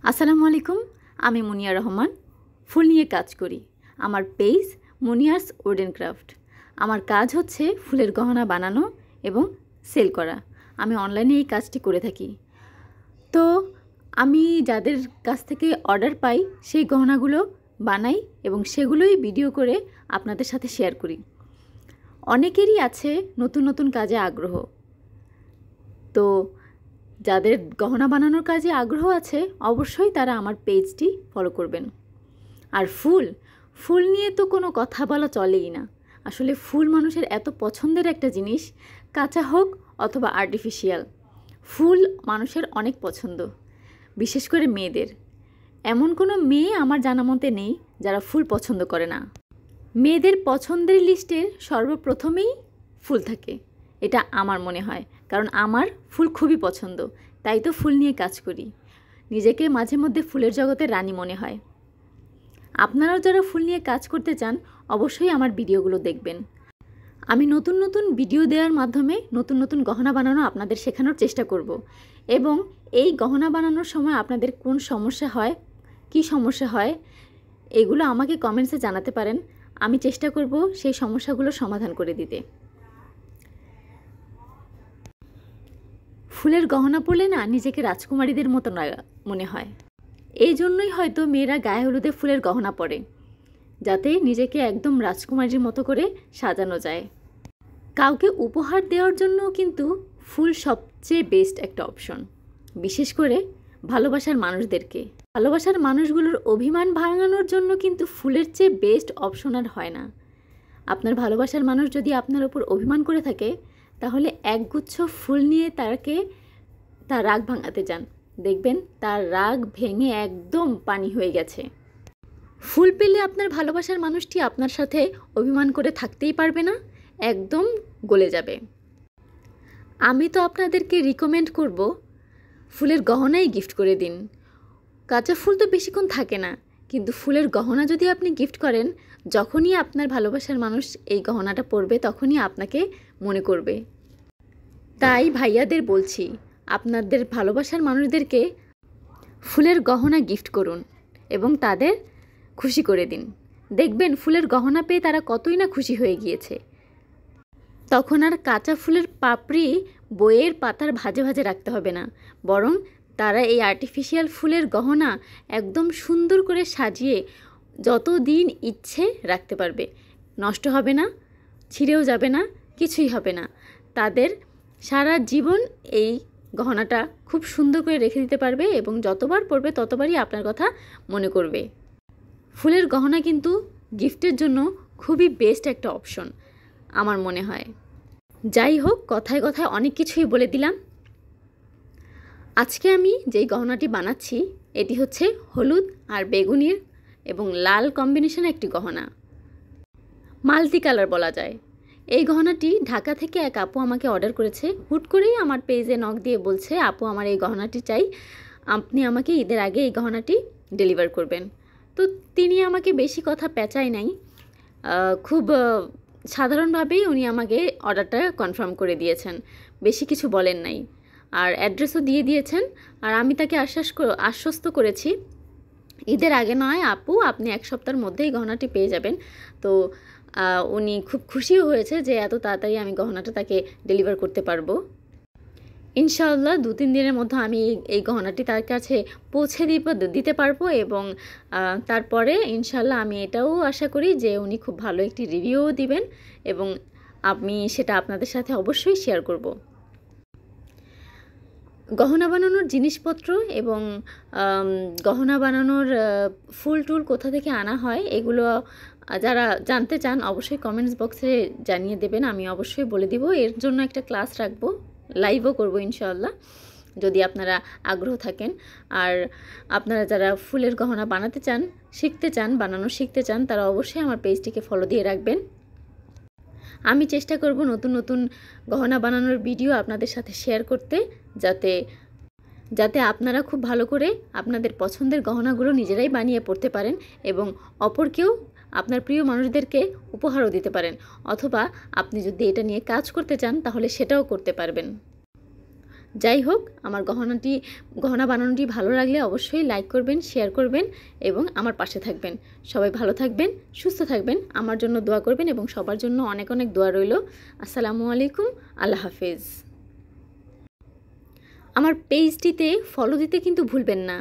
আসসালামু আলাইকুম। আমি মুনিয়া রহমান, ফুল নিয়ে কাজ করি। আমার পেজ মুনিয়াস উড অ্যান্ড ক্রাফট। আমার কাজ হচ্ছে ফুলের গহনা বানানো এবং সেল করা। আমি অনলাইনে এই কাজটি করে থাকি। তো আমি যাদের কাছ থেকে অর্ডার পাই সেই গহনাগুলো বানাই এবং সেগুলোই ভিডিও করে আপনাদের সাথে শেয়ার করি। অনেকেরই আছে নতুন নতুন কাজে আগ্রহ। তো যাদের গহনা বানানোর কাজে আগ্রহ আছে অবশ্যই তারা আমার পেজটি ফলো করবেন। আর ফুল নিয়ে তো কোনো কথা বলা চলেই না। আসলে ফুল মানুষের এত পছন্দের একটা জিনিস, কাঁচা হোক অথবা আর্টিফিশিয়াল, ফুল মানুষের অনেক পছন্দ, বিশেষ করে মেয়েদের। এমন কোনো মেয়ে আমার জানা মতে নেই যারা ফুল পছন্দ করে না। মেয়েদের পছন্দের লিস্টের সর্বপ্রথমেই ফুল থাকে, এটা আমার মনে হয়, কারণ আমার ফুল খুবই পছন্দ। তাই তো ফুল নিয়ে কাজ করি। নিজেকে মাঝে মধ্যে ফুলের জগতে রানী মনে হয়। আপনারাও যারা ফুল নিয়ে কাজ করতে চান অবশ্যই আমার ভিডিওগুলো দেখবেন। আমি নতুন নতুন ভিডিও দেওয়ার মাধ্যমে নতুন নতুন গহনা বানানো আপনাদের শেখানোর চেষ্টা করব। এবং এই গহনা বানানোর সময় আপনাদের কোন সমস্যা হয়, কি সমস্যা হয়, এগুলো আমাকে কমেন্টসে জানাতে পারেন। আমি চেষ্টা করব সেই সমস্যাগুলো সমাধান করে দিতে। ফুলের গহনা পরলে না নিজেকে রাজকুমারীদের মতো মনে হয়। এই জন্যই হয়তো মেয়েরা গায়ে হলুদে ফুলের গহনা পরে, যাতে নিজেকে একদম রাজকুমারীর মতো করে সাজানো যায়। কাউকে উপহার দেওয়ার জন্য কিন্তু ফুল সবচেয়ে বেস্ট একটা অপশন, বিশেষ করে ভালোবাসার মানুষদেরকে। ভালোবাসার মানুষগুলোর অভিমান ভাঙানোর জন্য কিন্তু ফুলের চেয়ে বেস্ট অপশন আর হয় না। আপনার ভালোবাসার মানুষ যদি আপনার ওপর অভিমান করে থাকে, তাহলে একগুচ্ছ ফুল নিয়ে তার রাগ ভাঙাতে যান, দেখবেন তার রাগ ভেঙে একদম পানি হয়ে গেছে। ফুল পেলে আপনার ভালোবাসার মানুষটি আপনার সাথে অভিমান করে থাকতেই পারবে না, একদম গলে যাবে। আমি তো আপনাদেরকে রিকমেন্ড করব ফুলের গহনাই গিফট করে দিন। কাঁচা ফুল তো বেশিক্ষণ থাকে না, কিন্তু ফুলের গহনা যদি আপনি গিফট করেন, যখনই আপনার ভালোবাসার মানুষ এই গহনাটা পরবে তখনই আপনাকে মনে করবে। তাই ভাইয়াদের বলছি, আপনাদের ভালোবাসার মানুষদেরকে ফুলের গহনা গিফট করুন এবং তাদের খুশি করে দিন। দেখবেন ফুলের গহনা পেয়ে তারা কতই না খুশি হয়ে গিয়েছে। তখন আর কাঁচা ফুলের পাপড়ি বইয়ের পাতার ভাজে ভাজে রাখতে হবে না, বরং তারা এই আর্টিফিশিয়াল ফুলের গহনা একদম সুন্দর করে সাজিয়ে যতদিন ইচ্ছে রাখতে পারবে। নষ্ট হবে না, ছিঁড়েও যাবে না, কিছুই হবে না। তাদের সারা জীবন এই গহনাটা খুব সুন্দর করে রেখে দিতে পারবে এবং যতবার পরবে ততবারই আপনার কথা মনে করবে। ফুলের গহনা কিন্তু গিফটের জন্য খুবই বেস্ট একটা অপশন আমার মনে হয়। যাই হোক, কথায় কথায় অনেক কিছুই বলে দিলাম। আজকে আমি যেই গহনাটি বানাচ্ছি এটি হচ্ছে হলুদ আর বেগুনির এবং লাল কম্বিনেশনের একটি গহনা, মাল্টি কালার বলা যায়। এই গহনাটি ঢাকা থেকে এক আপু আমাকে অর্ডার করেছে। হুট করেই আমার পেজে নক দিয়ে বলছে, আপু আমার এই গহনাটি চাই, আপনি আমাকে ঈদের আগে এই গহনাটি ডেলিভার করবেন। তো তিনি আমাকে বেশি কথা পেঁচায় নাই, খুব সাধারণভাবেই উনি আমাকে অর্ডারটা কনফার্ম করে দিয়েছেন, বেশি কিছু বলেন নাই। আর অ্যাড্রেসও দিয়ে দিয়েছেন। আর আমি তাকে আশ্বস্ত করেছি ঈদের আগে নয় আপু, আপনি এক সপ্তাহের মধ্যেই গহনাটি পেয়ে যাবেন। তো উনি খুব খুশিও হয়েছে যে এত তাড়াতাড়ি আমি গহনাটা তাকে ডেলিভার করতে পারবো। ইনশাআল্লাহ 2-3 দিনের মধ্যে আমি এই গহনাটি তার কাছে পৌঁছে দিতে পারবো এবং তারপরে ইনশাআল্লাহ আমি এটাও আশা করি যে উনি খুব ভালো একটি রিভিউও দিবেন এবং আমি সেটা আপনাদের সাথে অবশ্যই শেয়ার করব। গহনা বানানোর জিনিসপত্র এবং গহনা বানানোর ফুল টুল কোথা থেকে আনা হয় এগুলো যারা জানতে চান অবশ্যই কমেন্টস বক্সে জানিয়ে দেবেন, আমি অবশ্যই বলে দিব। এর জন্য একটা ক্লাস রাখবো, লাইভও করব ইনশাআল্লাহ, যদি আপনারা আগ্রহ থাকেন। আর আপনারা যারা ফুলের গহনা বানাতে চান, বানানো শিখতে চান, তারা অবশ্যই আমার পেজটিকে ফলো দিয়ে রাখবেন। আমি চেষ্টা করব নতুন নতুন গহনা বানানোর ভিডিও আপনাদের সাথে শেয়ার করতে, যাতে আপনারা খুব ভালো করে আপনাদের পছন্দের গহনাগুলো নিজেরাই বানিয়ে পড়তে পারেন এবং অপরকেও, আপনার প্রিয় মানুষদেরকে উপহারও দিতে পারেন। অথবা আপনি যদি এটা নিয়ে কাজ করতে চান তাহলে সেটাও করতে পারবেন। যাই হোক, আমার গহনা বানানোটি ভালো লাগলে অবশ্যই লাইক করবেন, শেয়ার করবেন এবং আমার পাশে থাকবেন। সবাই ভালো থাকবেন, সুস্থ থাকবেন, আমার জন্য দোয়া করবেন এবং সবার জন্য অনেক অনেক দোয়া রইল। আসসালামু আলাইকুম, আল্লাহ হাফেজ। আমার পেজটিতে ফলো দিতে কিন্তু ভুলবেন না।